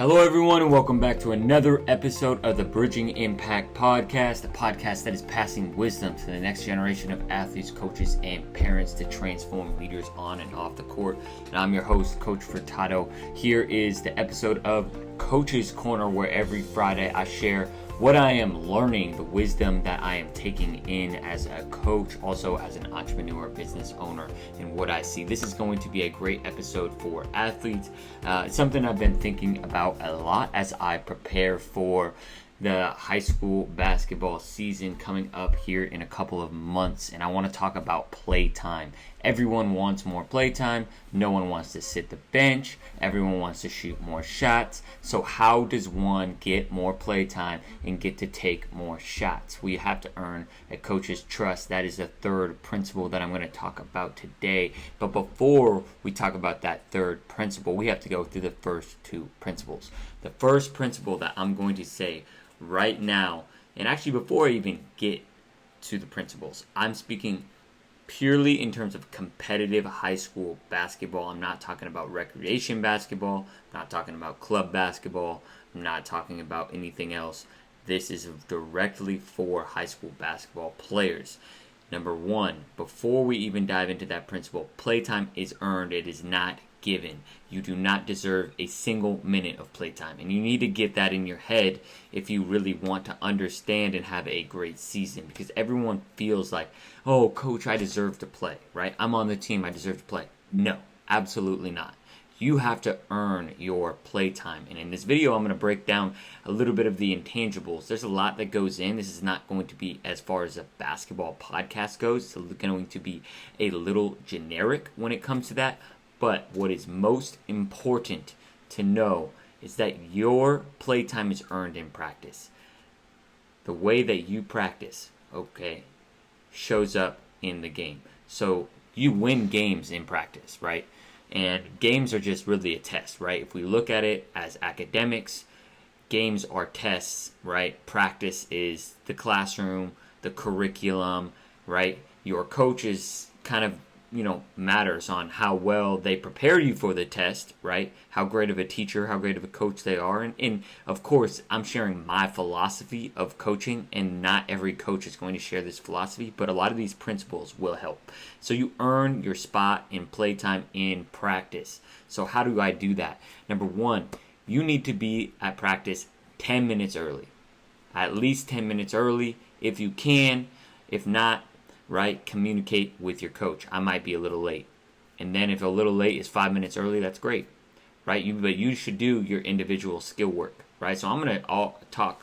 Hello, everyone, and welcome back to another episode of the Bridging Impact Podcast, a podcast that is passing wisdom to the next generation of athletes, coaches, and parents to transform leaders on and off the court. And I'm your host, Coach Furtado. Here is the episode of Coach's Corner, where every Friday I share what I am learning, the wisdom that I am taking in as a coach, also as an entrepreneur, business owner, and what I see. This is going to be a great episode for athletes. It's something I've been thinking about a lot as I prepare for the high school basketball season coming up here in a couple of months, and I want to talk about playtime. Everyone wants more playtime. No one wants to sit the bench. Everyone wants to shoot more shots. So how does one get more playtime and get to take more shots? We have to earn a coach's trust. That is the third principle that I'm going to talk about today. But before we talk about that third principle, we have to go through the first two principles. The first principle that I'm going to say right now, and actually before I even get to the principles, I'm speaking purely in terms of competitive high school basketball. I'm not talking about recreation basketball. I'm not talking about club basketball. I'm not talking about anything else. This is directly for high school basketball players. Number one, before we even dive into that principle, playtime is earned. It is not given. You do not deserve a single minute of playtime, and you need to get that in your head if you really want to understand and have a great season, because everyone feels like, oh, coach, I deserve to play, right? I'm on the team, I deserve to play. No, absolutely not. You have to earn your playtime. And in this video, I'm going to break down a little bit of the intangibles. There's a lot that goes in. This is not going to be, as far as a basketball podcast goes, it's going to be a little generic when it comes to that. But what is most important to know is that your playtime is earned in practice. The way that you practice, okay, shows up in the game. So you win games in practice, right? And games are just really a test, right? If we look at it as academics, games are tests, right? Practice is the classroom, the curriculum, right? Your coaches kind of matters on how well they prepare you for the test, right? How great of a teacher, how great of a coach they are. And of course, I'm sharing my philosophy of coaching, and not every coach is going to share this philosophy, but a lot of these principles will help. So you earn your spot in playtime in practice. So how do I do that? Number one, you need to be at practice 10 minutes early. At least 10 minutes early if you can. If not, right, communicate with your coach. I might be a little late. And then if a little late is 5 minutes early, that's great, right? But you should do your individual skill work, right? So I'm going to talk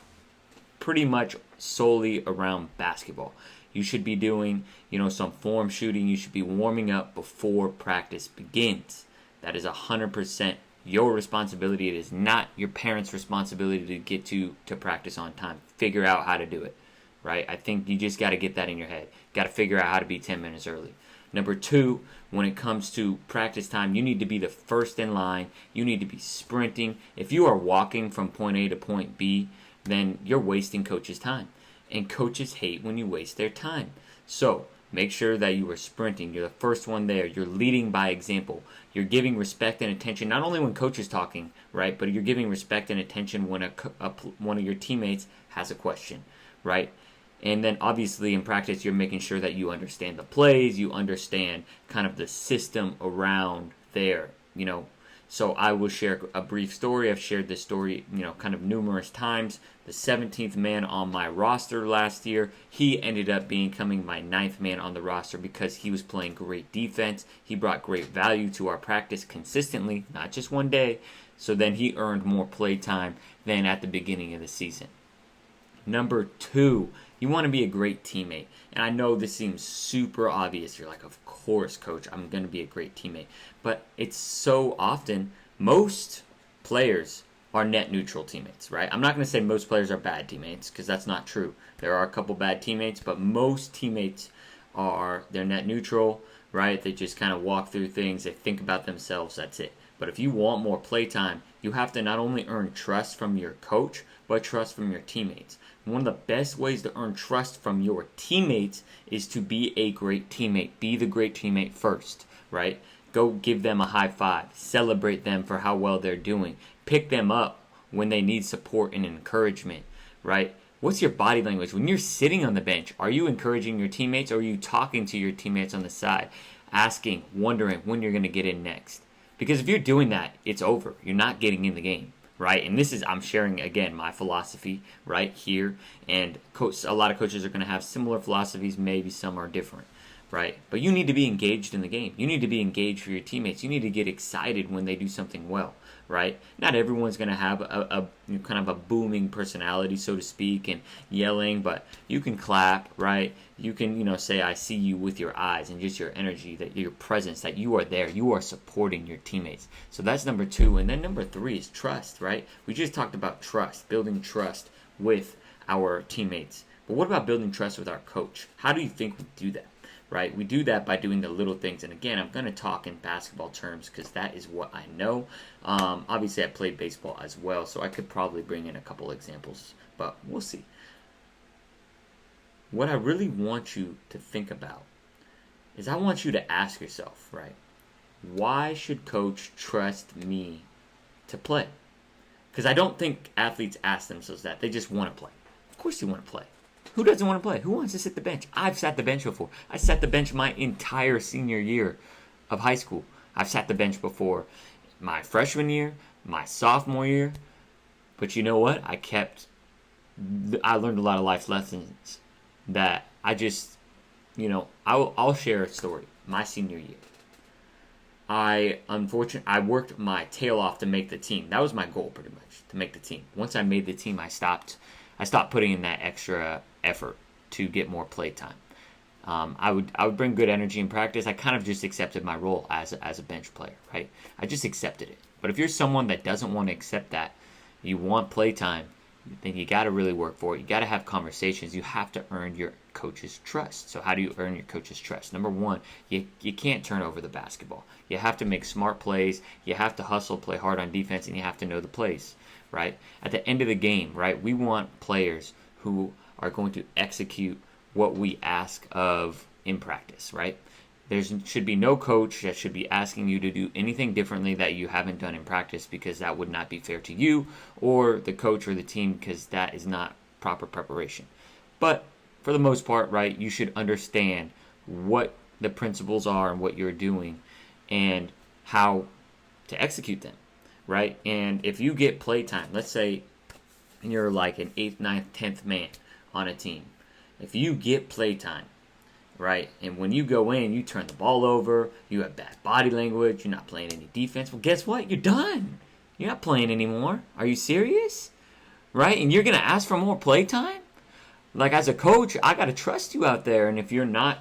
pretty much solely around basketball. You should be doing, some form shooting. You should be warming up before practice begins. That is 100% your responsibility. It is not your parents' responsibility to get to practice on time. Figure out how to do it. Right? I think you just got to get that in your head. Got to figure out how to be 10 minutes early. Number two, when it comes to practice time, you need to be the first in line. You need to be sprinting. If you are walking from point A to point B, then you're wasting coaches' time. And coaches hate when you waste their time. So make sure that you are sprinting. You're the first one there. You're leading by example. You're giving respect and attention, not only when coach is talking, right, but you're giving respect and attention when one of your teammates has a question, right? And then obviously in practice, you're making sure that you understand the plays, you understand kind of the system around there, So I will share a brief story. I've shared this story, kind of numerous times. The 17th man on my roster last year, he ended up becoming my 9th man on the roster because he was playing great defense. He brought great value to our practice consistently, not just one day. So then he earned more play time than at the beginning of the season. Number two, you want to be a great teammate. And I know this seems super obvious. You're like, of course, coach, I'm going to be a great teammate. But it's so often, most players are net neutral teammates, right? I'm not going to say most players are bad teammates because that's not true. There are a couple bad teammates, but most teammates they're net neutral, right? They just kind of walk through things. They think about themselves. That's it. But if you want more playtime, you have to not only earn trust from your coach, but trust from your teammates. One of the best ways to earn trust from your teammates is to be a great teammate. Be the great teammate first, right? Go give them a high five. Celebrate them for how well they're doing. Pick them up when they need support and encouragement, right? What's your body language? When you're sitting on the bench, are you encouraging your teammates, or are you talking to your teammates on the side, asking, wondering when you're going to get in next? Because if you're doing that, it's over. You're not getting in the game, right? And this is, I'm sharing, again, my philosophy right here. And a lot of coaches are going to have similar philosophies. Maybe some are different, right? But you need to be engaged in the game. You need to be engaged for your teammates. You need to get excited when they do something well, right? Not everyone's going to have a kind of a booming personality, so to speak, and yelling, but you can clap, right? You can, say, I see you with your eyes and just your energy, that your presence, that you are there. You are supporting your teammates. So that's number 2. And then number 3 is trust, right? We just talked about trust, building trust with our teammates. But what about building trust with our coach? How do you think we do that? Right? We do that by doing the little things. And again, I'm going to talk in basketball terms because that is what I know. Obviously, I played baseball as well, so I could probably bring in a couple examples, but we'll see. What I really want you to think about is I want you to ask yourself, right? Why should coach trust me to play? Because I don't think athletes ask themselves that. They just want to play. Of course you want to play. Who doesn't want to play? Who wants to sit the bench? I've sat the bench before. I sat the bench my entire senior year of high school. I've sat the bench before my freshman year, my sophomore year. But you know what? I learned a lot of life lessons that I just, I'll share a story. My senior year, I worked my tail off to make the team. That was my goal, pretty much, to make the team. Once I made the team, I stopped putting in that extra effort to get more play time. I would bring good energy in practice. I kind of just accepted my role as a bench player, right? I just accepted it. But if you're someone that doesn't want to accept that, you want play time, then you got to really work for it. You got to have conversations. You have to earn your coach's trust. So how do you earn your coach's trust? Number 1, you can't turn over the basketball. You have to make smart plays. You have to hustle, play hard on defense, and you have to know the plays, right? At the end of the game, right, we want players who are going to execute what we ask of in practice, right? There should be no coach that should be asking you to do anything differently that you haven't done in practice, because that would not be fair to you or the coach or the team, because that is not proper preparation. But for the most part, right, you should understand what the principles are and what you're doing and how to execute them, right? And if you get playtime, let's say you're like an 8th, 9th, 10th man on a team. If you get playtime, right, and when you go in, you turn the ball over, you have bad body language, you're not playing any defense, well, guess what? You're done. You're not playing anymore. Are you serious? Right? And you're going to ask for more playtime? Like, as a coach, I got to trust you out there. And if you're not,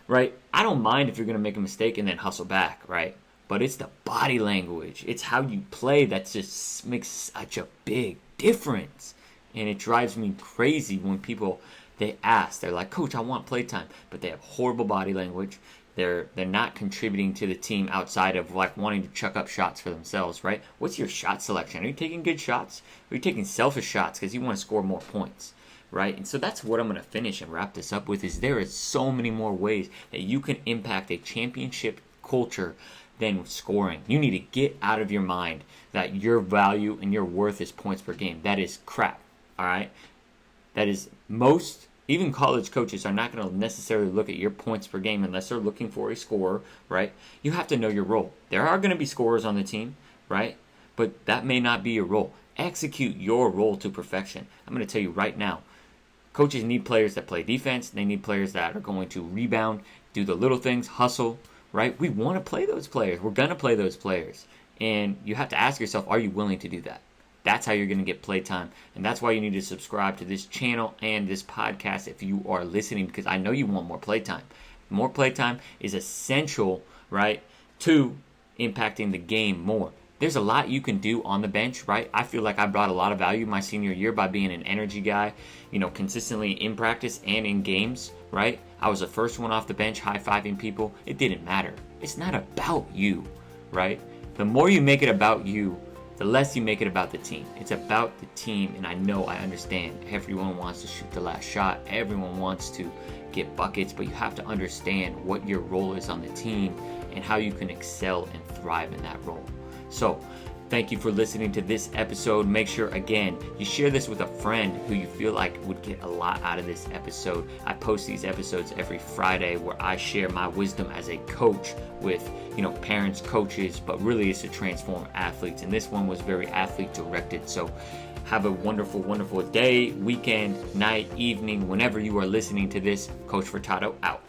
right, I don't mind if you're going to make a mistake and then hustle back, right? But it's the body language. It's how you play that just makes such a big difference. And it drives me crazy when people, they ask, they're like, Coach, I want playtime, but they have horrible body language. They're not contributing to the team outside of like wanting to chuck up shots for themselves, right? What's your shot selection? Are you taking good shots? Or are you taking selfish shots because you want to score more points, right? And so that's what I'm going to finish and wrap this up with, is there is so many more ways that you can impact a championship culture than scoring. You need to get out of your mind that your value and your worth is points per game. That is crap, all right? That is even college coaches are not going to necessarily look at your points per game unless they're looking for a scorer, right? You have to know your role. There are going to be scorers on the team, right? But that may not be your role. Execute your role to perfection. I'm going to tell you right now, coaches need players that play defense. They need players that are going to rebound, do the little things, hustle, right? We want to play those players. We're going to play those players. And you have to ask yourself, are you willing to do that? That's how you're going to get playtime. And that's why you need to subscribe to this channel and this podcast if you are listening, because I know you want more playtime. More playtime is essential, right, to impacting the game more. There's a lot you can do on the bench, right? I feel like I brought a lot of value my senior year by being an energy guy, consistently in practice and in games, right? I was the first one off the bench high-fiving people. It didn't matter. It's not about you, right? The more you make it about you, the less you make it about the team. It's about the team, and I understand. Everyone wants to shoot the last shot. Everyone wants to get buckets, but you have to understand what your role is on the team and how you can excel and thrive in that role. So Thank you for listening to this episode. Make sure, again, you share this with a friend who you feel like would get a lot out of this episode. I post these episodes every Friday where I share my wisdom as a coach with, parents, coaches, but really it's to transform athletes. And this one was very athlete directed. So have a wonderful, wonderful day, weekend, night, evening, whenever you are listening to this. Coach Furtado out.